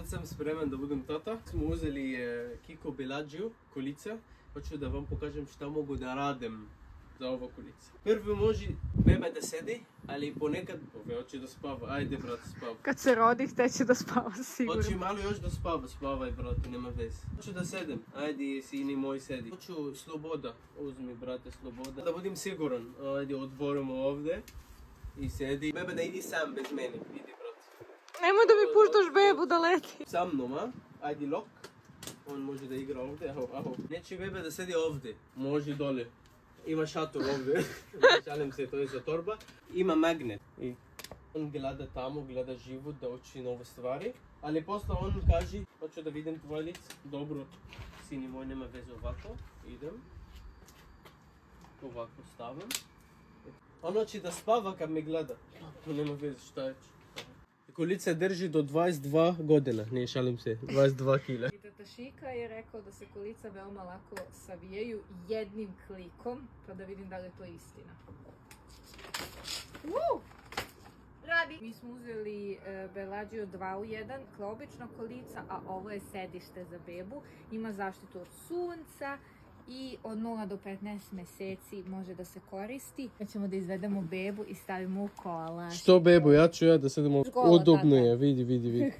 sad sam spreman da budem tata. Smo uzeli Kiko Bellagio kolica. Hoću da vam pokažem šta mogu da radim za ovo kolice. Prvo može beba da sedi, ali ponekad hoće da spava. Ajde brat, spava. Kad se rodi, hteće da spava sigurno. Hoće malo još da spava, spavaj brate, nema veze. Hoću da sedem, ajde sini moj sedi. Hoću sloboda, uzmi brate sloboda. Da budem siguran, ajde otvorimo ovdje i sedi. Beba da idi sam bez mene, idi brate. Nemoj da mi puštaš bebu da leti. Sa mnom, a? Ajde lok. On može da igra ovdje, aho. Neće beba da sedi ovdje, može dole. Ima šator ovdje, šalim se, to je za torba. Ima magnet. I on gleda tamo, gleda život, da uči nove stvari. Ali posle on kaže, hoću da vidim tvoj lic. Dobro, sini moj, nema veze ovako. Idem. Ovako stavim. On hoće da spava kad me gleda. To nema veze, šta je. Kolica drži do 22 godina, ne šalim se, 22 kila. I tata Šika je rekao da se kolica veoma lako savijaju jednim klikom, pa da vidim da li je to istina. Radi! Mi smo uzeli Bellagio 2 u 1, kao obična kolica, a ovo je sedište za bebu. Ima zaštitu od sunca i od 0 do 15 meseci može da se koristi. Mi ćemo da izvedemo bebu i stavimo u kola. Što bebu, ja ću da sedemo, udobno je, vidi.